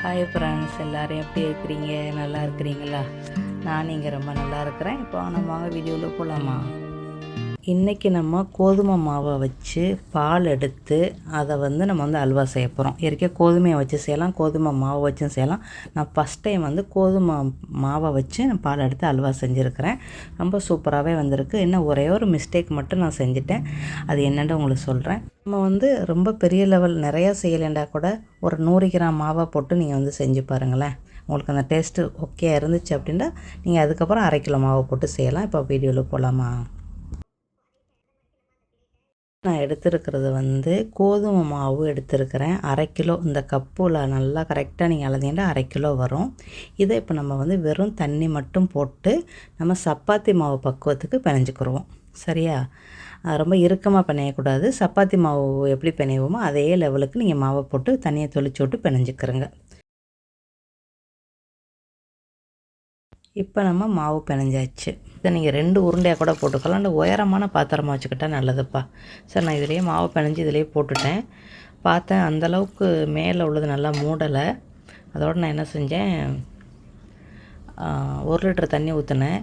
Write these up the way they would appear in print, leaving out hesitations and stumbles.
Hi friends, எல்லோரும் எப்படி இருக்கிறீங்க? நல்லா இருக்கிறீங்களா? நான் இங்கே ரொம்ப நல்லா இருக்கிறேன். இப்போ நம்ம வீடியோவில் போகலாமா? இன்றைக்கி நம்ம கோதுமை மாவை வச்சு பால் எடுத்து அதை நம்ம அல்வா செய்ய போகிறோம். ஏற்கனவே கோதுமையை வச்சு செய்யலாம், கோதுமை மாவை வச்சும் செய்யலாம். நான் ஃபஸ்ட் டைம் கோதுமை மாவை வச்சு நான் பால் எடுத்து அல்வா செஞ்சுருக்கிறேன். ரொம்ப சூப்பராகவே வந்திருக்கு. இன்னும் ஒரே ஒரு மிஸ்டேக் மட்டும் நான் செஞ்சுட்டேன். அது என்னென்னு உங்களுக்கு சொல்கிறேன். நம்ம ரொம்ப பெரிய லெவல் நிறையா செய்யலைண்டா கூட ஒரு 100 கிராம் மாவை போட்டு நீங்கள் செஞ்சு பாருங்களேன். உங்களுக்கு அந்த டேஸ்ட்டு ஓகே இருந்துச்சு அப்படின்னா நீங்கள் அதுக்கப்புறம் 1/2 கிலோ மாவை போட்டு செய்யலாம். இப்போ வீடியோவில் போகலாமா? நான் எடுத்துருக்கிறது கோதுமை மாவு எடுத்துருக்கிறேன். 1/2 கிலோ. இந்த கப்பில் நல்லா கரெக்டாக நீங்கள் அளந்தீங்கன்னா 1/2 கிலோ வரும். இதை இப்போ நம்ம வெறும் தண்ணி மட்டும் போட்டு நம்ம சப்பாத்தி மாவு பக்குவத்துக்கு பிணைஞ்சிக்கிடுவோம். சரியா? ரொம்ப இறுக்கமாக பிணையக்கூடாது. சப்பாத்தி மாவு எப்படி பிணைவோமோ அதே லெவலுக்கு நீங்கள் மாவை போட்டு தண்ணியை தொளிச்சு விட்டு பிணைஞ்சிக்கிறங்க. இப்போ நம்ம மாவு பிணைஞ்சாச்சு. இதை நீங்கள் 2 உருண்டையாக கூட போட்டுக்கலாம். அந்த உயரமான பாத்திரமாக வச்சுக்கிட்டால் நல்லதுப்பா. சரி, நான் இதிலேயே மாவு பிணைஞ்சி இதிலேயே போட்டுட்டேன். பார்த்தேன் அந்தளவுக்கு மேலே உள்ளது நல்லா மூடலை. அதோடு நான் என்ன செஞ்சேன், 1 லிட்டர் தண்ணி ஊற்றினேன்.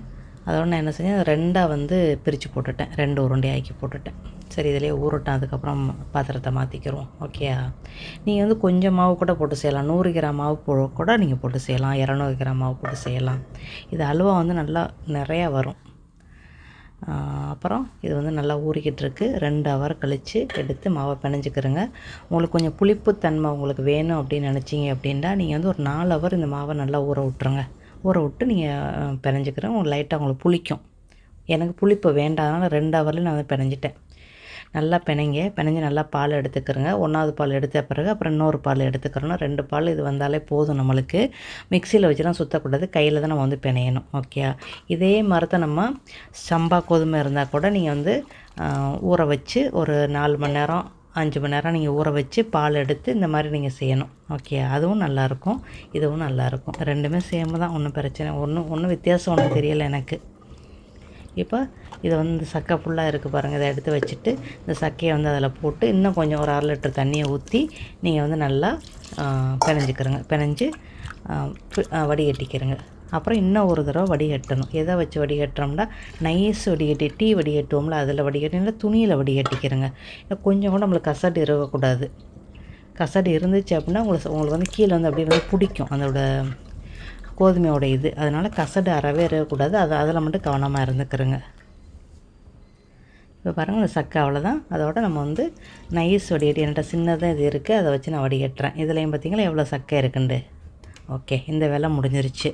அதோடு நான் என்ன செஞ்சேன், 2ஆக பிரித்து போட்டுட்டேன். 2 உருண்டையாக்கி போட்டுட்டேன். சரி, இதிலே ஊறட்டும். அதுக்கப்புறம் பாத்திரத்தை மாற்றிக்கிறோம். ஓகேயா? நீங்கள் கொஞ்சம் மாவு கூட போட்டு செய்யலாம். 100 கிராம் மாவு கூட நீங்கள் போட்டு செய்யலாம். 200 கிராம் மாவு போட்டு செய்யலாம். இது அல்வா நல்லா நிறையா வரும். அப்புறம் இது நல்லா ஊறிக்கிட்டு இருக்குது. 2 ஹவர் கழித்து எடுத்து மாவை பிணைஞ்சிக்கிறங்க. உங்களுக்கு கொஞ்சம் புளிப்புத்தன்மை உங்களுக்கு வேணும் அப்படின்னு நினச்சிங்க அப்படின்னா நீங்கள் ஒரு 4 ஹவர் இந்த மாவை நல்லா ஊற விட்ருங்க. ஊற விட்டு நீங்கள் பிணைஞ்சிக்கிறேன். உங்களுக்கு லைட்டாக உங்களுக்கு புளிக்கும். எனக்கு புளிப்பு வேண்டாதனால 2 ஹவரில் நான் பிணைஞ்சிட்டேன். நல்லா பிணைஞ்சு நல்லா பால் எடுத்துக்கிறோங்க. 1வது பால் எடுத்த பிறகு அப்புறம் இன்னொரு பால் எடுத்துக்கிறோன்னா 2 பால் இது வந்தாலே போதும். நம்மளுக்கு மிக்சியில் வச்சுலாம் சுற்றக்கூடாது, கையில் தான் நம்ம பிணையணும். ஓகே? இதே மாதிரி தான் நம்ம சம்பா கோதுமை இருந்தால் கூட நீங்கள் ஊற வச்சு ஒரு 4 மணி நேரம் 5 மணி நேரம் நீங்கள் ஊற வச்சு பால் எடுத்து இந்த மாதிரி நீங்கள் செய்யணும். ஓகே? அதுவும் நல்லாயிருக்கும், இதுவும் நல்லாயிருக்கும். ரெண்டுமே சேம் தான், ஒன்றும் பிரச்சனை ஒன்றும் வித்தியாசம் ஒன்றும் தெரியலை எனக்கு. இப்போ இதை இந்த சக்கை ஃபுல்லாக இருக்குது பாருங்கள். இதை எடுத்து வச்சுட்டு இந்த சக்கையை அதில் போட்டு இன்னும் கொஞ்சம் ஒரு 1/2 லிட்டர் தண்ணியை ஊற்றி நீங்கள் நல்லா பிணைஞ்சிக்கிறங்க. பிணைஞ்சு வடிகட்டிக்கிறங்க. அப்புறம் இன்னும் ஒரு தடவை வடிகட்டணும். எதை வச்சு வடிகட்டுறோம்னா நைஸ் வடிகட்டி, டீ வடிகட்டுவோம்ல அதில் வடிகட்டினா துணியில் வடிகட்டிக்கிறங்க. இல்லை கொஞ்சம் கூட நம்மளுக்கு கசடு இருக்கக்கூடாது. கசடு இருந்துச்சு அப்படின்னா உங்களுக்கு கீழே அப்படியே பிடிக்கும் அதோட கோதுமையோட இது. அதனால் கசடு அறவே இருக்கக்கூடாது. அதில் மட்டும் கவனமாக இருந்துக்கிறோங்க. இப்போ பாருங்கள், இந்த சக்கை அவ்வளோதான். அதோடு நம்ம நைஸ் வடிகட்டி என்கிட்ட சின்னதாக இது இருக்குது, அதை வச்சு நான் வடிகட்டுறேன். இதுலேயும் பார்த்திங்களா எவ்வளோ சக்கை இருக்குண்டு. ஓகே, இந்த வேலை முடிஞ்சிருச்சு.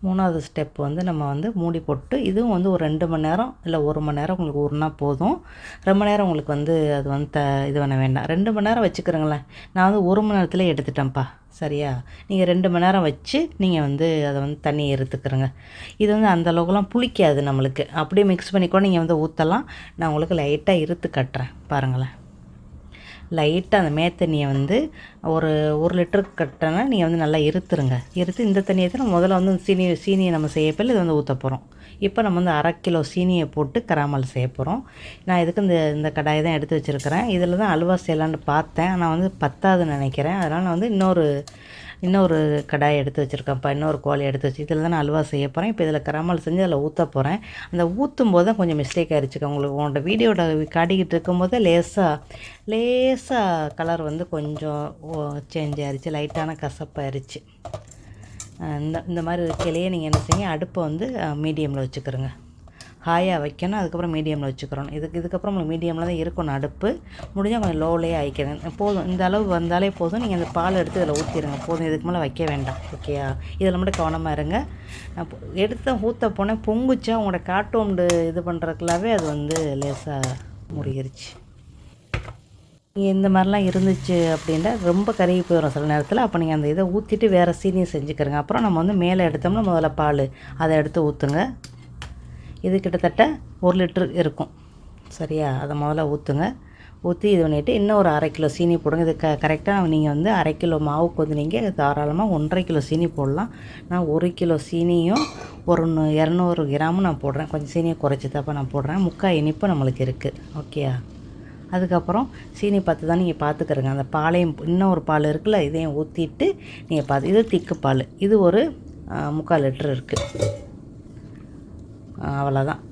3வது ஸ்டெப் நம்ம மூடி போட்டு இதுவும் ஒரு 2 மணி நேரம் இல்லை 1 மணி நேரம் உங்களுக்கு ஊறினா போதும். ரொம்ப நேரம் உங்களுக்கு அது இது பண்ண வேண்டாம். 2 மணி நேரம் வச்சுக்கிறோங்களேன். நான் 1 மணி நேரத்தில் எடுத்துட்டேன்ப்பா. சரியா? நீங்கள் 2 மணி நேரம் வச்சு நீங்கள் அதை தண்ணியை எடுத்துக்கிறங்க. இது அந்தளவுக்குலாம் புளிக்காது நம்மளுக்கு. அப்படியே மிக்ஸ் பண்ணிக்கூட நீங்கள் ஊற்றலாம். நான் உங்களுக்கு லைட்டாக இருத்து கட்டுறேன் பாருங்களேன். லைட்டாக அந்த மேத்தண்ணியை ஒரு 1 லிட்டருக்கு கட்டினா நீங்கள் நல்லா இருத்துருங்க. இருத்து இந்த தண்ணியை தான் முதல்ல சீனியை நம்ம செய்யப்பில் இது ஊற்ற போகிறோம். இப்போ நம்ம 1/2 கிலோ சீனியை போட்டு கராமல் செய்ய போகிறோம். நான் இதுக்கு இந்த கடாயை தான் எடுத்து வச்சுருக்கிறேன். இதில் தான் அல்வா செய்யலான்னு பார்த்தேன். நான் பத்தாதுன்னு நினைக்கிறேன். அதனால் நான் இன்னொரு கடாயை எடுத்து வச்சுருக்கேன்ப்பா. இன்னொரு கோழி எடுத்து வச்சு இதில் தான் நான் அல்வா செய்ய போகிறேன். இப்போ இதில் கராமல் செஞ்சு அதில் ஊற்ற போகிறேன். அந்த ஊற்றும் போது தான் கொஞ்சம் மிஸ்டேக் ஆகிடுச்சுக்க. உங்களுக்கு உங்களோட வீடியோட காட்டிக்கிட்டு இருக்கும்போது லேசாக கலர் கொஞ்சம் சேஞ்ச் ஆகிடுச்சு. லைட்டான கசப்பாயிருச்சு. இந்த மாதிரி இருக்கையிலேயே நீங்கள் என்ன செய்யுங்க, அடுப்பை மீடியமில் வச்சுக்கிறோங்க. ஹாயாக வைக்கணும். அதுக்கப்புறம் மீடியமில் வச்சுக்கிறோம். இதுக்கப்புறம் உங்களுக்கு மீடியமில் தான் இருக்கணும் அடுப்பு. முடிஞ்சால் கொஞ்சம் லோவிலே ஆகிக்கிறேங்க. போதும், இந்த அளவு வந்தாலே போதும். நீங்கள் அந்த பால் எடுத்து இதில் ஊற்றிடுங்க. போதும், இதுக்கு மேலே வைக்க வேண்டாம். ஓகேயா? இதில் மட்டும் கவனமாக இருங்க. நான் எடுத்து ஊற்ற போனேன், பொங்குச்சா உங்களோட காட்டோண்டு இது பண்ணுறதுக்குள்ளாவே அது லேசாக முடிகிருச்சு. நீங்கள் இந்த மாதிரிலாம் இருந்துச்சு அப்படின்னா ரொம்ப கருகி போயிடும் சில நேரத்தில். அப்போ நீங்கள் அந்த இதை ஊற்றிட்டு வேறு சீனியை செஞ்சுக்கிறங்க. அப்புறம் நம்ம மேலே எடுத்தோம்னா முதல்ல பால் அதை எடுத்து ஊற்றுங்க. இது கிட்டத்தட்ட 1 லிட்டரு இருக்கும். சரியா? அதை முதல்ல ஊற்றுங்க. ஊற்றி இது பண்ணிவிட்டு இன்னும் ஒரு 1/2 கிலோ சீனி போடுங்க. இது கரெக்டாக நீங்கள் 1/2 கிலோ மாவுக்கு நீங்கள் தாராளமாக 1.5 கிலோ சீனி போடலாம். நான் 1 கிலோ சீனியும் ஒரு 200 கிராமும் நான் போடுறேன். கொஞ்சம் சீனியை குறைச்சி தாப்பா நான் போடுறேன். 3/4 இனிப்பு நம்மளுக்கு இருக்குது. ஓகேயா? அதுக்கப்புறம் சீனி பார்த்து தான் நீங்கள் பார்த்துக்கிறங்க. அந்த பாலையும் இன்னும் ஒரு பால் இருக்குல்ல, இதையும் ஊற்றிட்டு நீங்கள் பார்த்து, இது திக்கு பால், இது ஒரு 3/4 லிட்டர் இருக்குது. அவ்வளோதான்.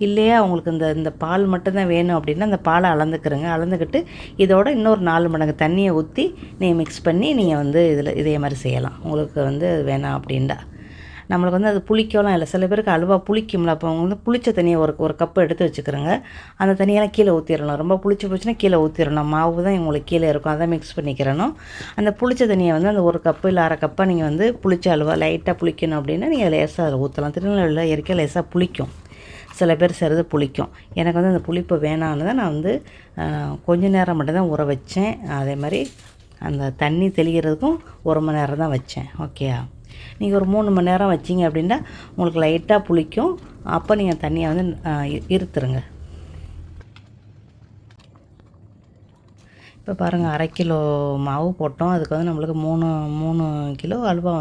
இல்லையா உங்களுக்கு இந்த பால் மட்டும்தான் வேணும் அப்படின்னா அந்த பாலை அளந்துக்கிறங்க. அளந்துக்கிட்டு இதோட இன்னொரு 4 மடங்கு தண்ணியை ஊற்றி நீங்கள் மிக்ஸ் பண்ணி நீங்கள் வந்து இதே மாதிரி செய்யலாம். உங்களுக்கு வந்து வேணாம் அப்படின்டா. நம்மளுக்கு வந்து அது புளிக்கலாம் இல்லை. சில பேருக்கு அல்வா புளிக்கும்ல, அப்போ அவங்க வந்து புளிச்ச தண்ணியை ஒரு கப்பு எடுத்து வச்சுக்கிறோங்க. அந்த தண்ணியெல்லாம் கீழே ஊற்றிடணும். ரொம்ப போச்சுன்னா கீழே ஊற்றிடணும். மாவு தான் உங்களுக்கு கீழே இருக்கும், அதை மிக்ஸ் பண்ணிக்கிறணும். அந்த புளிச்ச தண்ணியை வந்து அந்த 1 கப்பு இல்லை 1/2 கப்பாக நீங்கள் வந்து புளிச்ச அல்வா லைட்டாக புளிக்கணும் அப்படின்னா நீங்கள் லேசாக அதில் ஊற்றலாம். திருநெல்வேலியில் இயற்கையாக லேசாக புளிக்கும், சில பேர் செய்கிறது புளிக்கும். எனக்கு வந்து அந்த புளிப்பு வேணான்னு தான் நான் வந்து கொஞ்ச நேரம் மட்டும்தான் ஊற வச்சேன். அதே மாதிரி அந்த தண்ணி தெளிகிறதுக்கும் 1 மணி நேரம் தான் வச்சேன். ஓகேயா, நீங்கள் ஒரு 3 மணி நேரம் வச்சிங்க அப்படின்னா உங்களுக்கு லைட்டாக புளிக்கும். அப்போ நீங்கள் தண்ணியை வந்து இருத்துருங்க. இப்போ பாருங்கள், 1/2 கிலோ மாவு போட்டோம். அதுக்கு வந்து நம்மளுக்கு 3 கிலோ அல்வா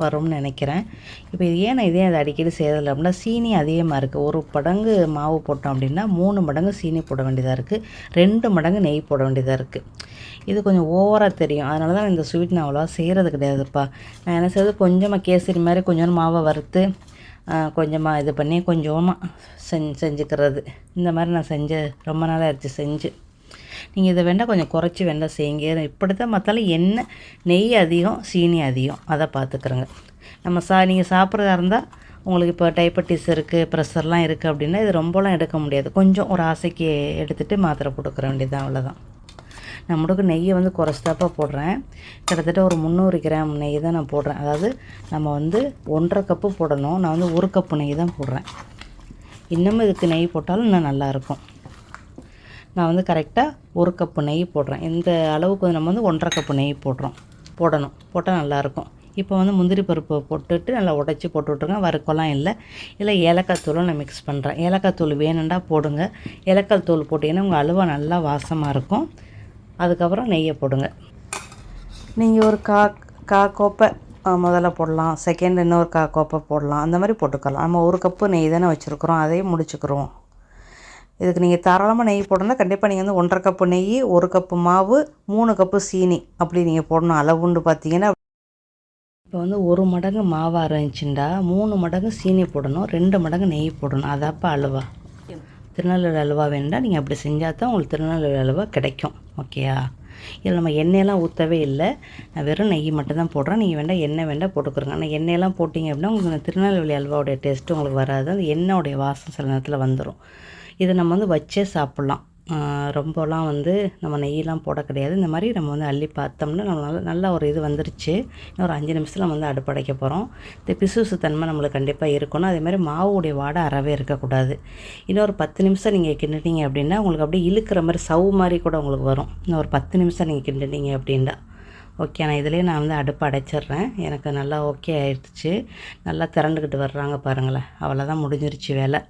வரும்னு நினைக்கிறேன். இப்போ இது ஏன் நான் இதே அடிக்கடி செய்யறதில்லை அப்படின்னா, சீனி அதிகமாக இருக்குது. 1 மடங்கு மாவு போட்டோம் அப்படின்னா 3 மடங்கு சீனி போட வேண்டியதாக இருக்குது, 2 மடங்கு நெய் போட வேண்டியதாக இருக்குது. இது கொஞ்சம் ஓவராக தெரியும், அதனால தான் இந்த ஸ்வீட் நான் அவ்வளோவா செய்கிறது கிடையாதுப்பா. நான் என்ன செய்வது, கொஞ்சமாக கேசரி மாதிரி கொஞ்சம் மாவை வறுத்து கொஞ்சமாக இது பண்ணி கொஞ்சமாக செஞ்சுக்கிறது. இந்த மாதிரி நான் ரொம்ப நாளாக ஆயிடுச்சு செஞ்சு. நீங்கள் இதை வேண்டாம் கொஞ்சம் குறைச்சி வேண்டாம் செய்யுங்க. இப்படி தான் மற்றாலும் எண்ணெய் நெய் அதிகம் சீனி அதிகம், அதை பார்த்துக்குறோங்க. நம்ம நீங்கள் சாப்பிட்றதா இருந்தால் உங்களுக்கு இப்போ டைபெட்டிஸ் இருக்குது, ப்ரெஷர்லாம் இருக்குது அப்படின்னா இது ரொம்பலாம் எடுக்க முடியாது. கொஞ்சம் ஒரு ஆசைக்கு எடுத்துகிட்டு மாத்திரை போட்டுக்கிற வேண்டியது தான், அவ்வளோதான். நான் முடுக்கு நெய்யை வந்து குறைச்சாப்பா போடுறேன். கிட்டத்தட்ட ஒரு 300 கிராம் நெய் தான் நான் போடுறேன். அதாவது நம்ம வந்து 1/2 கப்பு போடணும், நான் வந்து 1 கப்பு நெய் தான் போடுறேன். இன்னமும் இதுக்கு நெய் போட்டாலும் இன்னும் நல்லாயிருக்கும். நான் வந்து கரெக்டாக 1 கப்பு நெய் போடுறேன். இந்த அளவுக்கு நம்ம வந்து 1/2 கப்பு நெய் போடணும், போட்டால் நல்லாயிருக்கும். இப்போ வந்து முந்திரி பருப்பு போட்டுட்டு நல்லா உடச்சி போட்டு விட்ருங்க. வறுக்கலாம் இல்லை ஏலக்காய் தூளும் நான் மிக்ஸ் பண்ணுறேன். ஏலக்காய் தூள் வேணுண்டா போடுங்க. ஏலக்காய் தூள் போட்டிங்கன்னா உங்கள் அல்வா நல்லா வாசமாக இருக்கும். அதுக்கப்புறம் நெய்யை போடுங்க. நீங்கள் ஒரு கா கோப்பை முதல்ல போடலாம், செகண்ட் இன்னொரு கோப்பை போடலாம், அந்த மாதிரி போட்டுக்கலாம். நம்ம 1 கப்பு நெய் தானே வச்சுருக்குறோம், அதையும் முடிச்சுக்கிறோம். இதுக்கு நீங்கள் தாராளமாக நெய் போடணும்னா கண்டிப்பாக நீங்கள் வந்து 1/2 கப்பு நெய், 1 கப்பு மாவு, 3 கப்பு சீனி அப்படி நீங்கள் போடணும். அளவுண்டு பார்த்தீங்கன்னா இப்போ வந்து 1 மடங்கு மாவாக இருந்துச்சுண்டா 3 மடங்கு சீனி போடணும், 2 மடங்கு நெய் போடணும். அதாப்பா அல்வா. திருநெல்வேலி அல்வா வேணுண்டா நீங்கள் அப்படி செஞ்சால் தான் உங்களுக்கு திருநெல்வேலி அல்வா கிடைக்கும். ஓகேயா, இதில் நம்ம எண்ணெயெல்லாம் ஊற்றவே இல்லை, நான் வெறும் நெய் மட்டும் தான் போடுறேன். நீங்கள் வேண்டாம் எண்ணெய் வேண்டாம் போட்டுக்கிறோங்க. ஆனால் எண்ணெயெல்லாம் போட்டிங்க அப்படின்னா உங்களுக்கு திருநெல்வேலி அல்வாவுடைய டேஸ்ட்டு உங்களுக்கு வராது. அந்த எண்ணெயோடைய வாசம் சில நேரத்தில் வந்துடும். இதை நம்ம வந்து வச்சே சாப்பிட்லாம். ரொம்பலாம் வந்து நம்ம நெய்யெலாம் போட கிடையாது. இந்த மாதிரி நம்ம வந்து அள்ளி பார்த்தோம்னா நம்ம நல்லா ஒரு இது வந்துருச்சு. இன்னும் ஒரு 5 நிமிஷத்தில் நம்ம வந்து அடுப்படைக்க போகிறோம். இந்த பிசுசு தன்மை நம்மளுக்கு கண்டிப்பாக இருக்கணும். அதேமாதிரி மாவுடைய வாடை அறவே இருக்கக்கூடாது. இன்னும் ஒரு 10 நிமிஷம் நீங்கள் கிண்டுட்டீங்க அப்படின்னா உங்களுக்கு அப்படியே இழுக்கிற மாதிரி சவு மாதிரி கூட உங்களுக்கு வரும். இன்னும் ஒரு 10 நிமிஷம் நீங்கள் கிண்டுட்டீங்க அப்படின்னா ஓகே. நான் இதிலே நான் வந்து அடுப்பு அடைச்சிட்றேன். எனக்கு நல்லா ஓகே ஆயிடுச்சு. நல்லா திரண்டுக்கிட்டு வர்றாங்க பாருங்களேன். அவ்வளோதான், முடிஞ்சிருச்சு வேலை.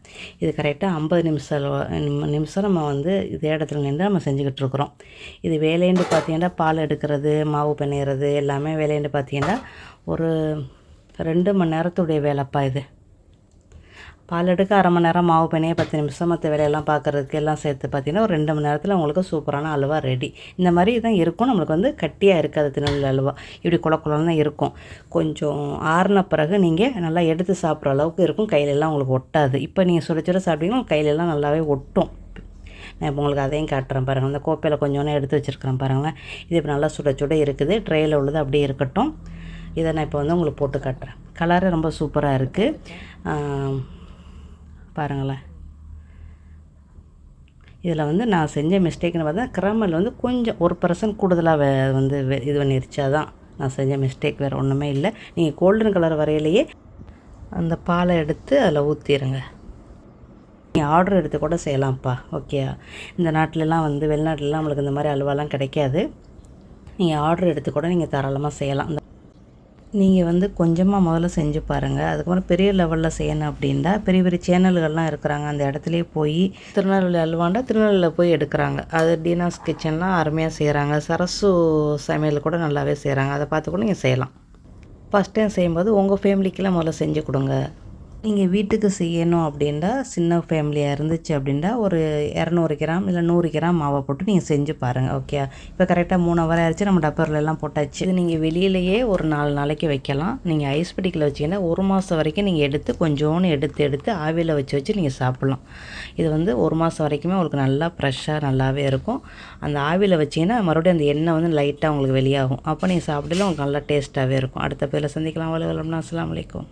இது கரெக்டாக 50 நிமிஷம் நம்ம வந்து இதே இடத்துல நின்று நம்ம செஞ்சுக்கிட்டு இருக்கிறோம். இது வேலைன்னு பார்த்தீங்கன்னா பால் எடுக்கிறது, மாவு பிணையிறது எல்லாமே வேலைன்னு பார்த்தீங்கன்னா ஒரு 2 மணி நேரத்துடைய வேலைப்பா இது. பால் எடுக்க 1/2 மணி நேரம், மாவு பிணைய 10 நிமிஷம், மற்ற வேலையெல்லாம் பார்க்குறதுக்கு எல்லாம் சேர்த்து பார்த்திங்கன்னா ஒரு 2 மணி நேரத்தில் உங்களுக்கு சூப்பரான அல்வா ரெடி. இந்த மாதிரி தான் இருக்கும். நம்மளுக்கு வந்து கட்டியாக இருக்காது திருநெல்வேலி அல்வா, இப்படி குளக்குளம்னு தான் இருக்கும். கொஞ்சம் ஆறின பிறகு நீங்கள் நல்லா எடுத்து சாப்பிட்ற அளவுக்கு இருக்கும். கையிலெல்லாம் உங்களுக்கு ஒட்டாது. இப்போ நீங்கள் சுட சுட சாப்பிட்டீங்கன்னா கையிலெல்லாம் நல்லாவே ஒட்டும். நான் இப்போ உங்களுக்கு அதையும் காட்டுறேன் பாருங்கள். அந்த கோப்பையில் கொஞ்சோன்னு எடுத்து வச்சுருக்கிறேன் பாருங்களேன். இது இப்போ நல்லா சுட சுட இருக்குது. ட்ரேயில் உள்ளது அப்படியே இருக்கட்டும். இதை நான் இப்போ வந்து உங்களுக்கு போட்டு காட்டுறேன். கலரே ரொம்ப சூப்பராக இருக்குது பாருங்களேன். இதில் வந்து நான் செஞ்ச மிஸ்டேக்னு பார்த்தா கிராமல் வந்து கொஞ்சம் 1% கூடுதலாக வந்து இது பண்ணிருச்சா தான் நான் செஞ்ச மிஸ்டேக், வேறு ஒன்றுமே இல்லை. நீங்கள் கோல்டன் கலர் வரையிலேயே அந்த பாலை எடுத்து அதில் ஊற்றிடுங்க. நீங்கள் ஆர்டர் எடுத்து கூட செய்யலாம்ப்பா. ஓகே, இந்த நாட்டிலலாம் வந்து வெளிநாட்டிலலாம் நம்மளுக்கு இந்த மாதிரி அல்வாலாம் கிடைக்காது. நீங்கள் ஆர்டர் எடுத்து கூட நீங்கள் தாராளமாக செய்யலாம். நீங்கள் வந்து கொஞ்சமாக முதல்ல செஞ்சு பாருங்கள். அதுக்கப்புறம் பெரிய லெவலில் செய்யணும் அப்படின்னா பெரிய பெரிய சேனல்கள்லாம் இருக்கிறாங்க. அந்த இடத்துலையே போய் திருநெல்வேலி அல்வாண்டா திருநெல்வேலியில் போய் எடுக்கிறாங்க. அது டீனாஸ் கிச்சன்லாம் அருமையாக செய்கிறாங்க. சரசு சமையல் கூட நல்லாவே செய்கிறாங்க. அதை பார்த்து கூட நீங்கள் செய்யலாம். ஃபஸ்ட் டைம் செய்யும்போது உங்கள் ஃபேமிலிக்கெல்லாம் முதல்ல செஞ்சு கொடுங்க. நீங்கள் வீட்டுக்கு செய்யணும் அப்படின்டா சின்ன ஃபேமிலியாக இருந்துச்சு அப்படின்டா ஒரு 200 கிராம் இல்லை 100 கிராம் மாவை போட்டு நீங்கள் செஞ்சு பாருங்கள். ஓகே, இப்போ கரெக்டாக 3 ஹவர் ஆயிடுச்சு. நம்ம டப்பர்லாம் போட்டாச்சு. இது நீங்கள் வெளியிலேயே ஒரு 4 நாளைக்கு வைக்கலாம். நீங்கள் ஐஸ் பெட்டிக்கில் வச்சிங்கன்னா 1 மாதம் வரைக்கும் நீங்கள் எடுத்து கொஞ்சோன்னு எடுத்து ஆவியில் வச்சு நீங்கள் சாப்பிட்லாம். இது வந்து 1 மாதம் வரைக்குமே உங்களுக்கு நல்லா ஃப்ரெஷ்ஷாக நல்லாவே இருக்கும். அந்த ஆவியில் வச்சிங்கன்னா மறுபடியும் அந்த எண்ணெய் வந்து லைட்டாக உங்களுக்கு வெளியாகும். அப்போ நீங்கள் சாப்பிடல உங்களுக்கு நல்லா டேஸ்ட்டாகவே இருக்கும். அடுத்த பேரில் சந்திக்கலாம். அஸ்ஸலாமு அலைக்கும்.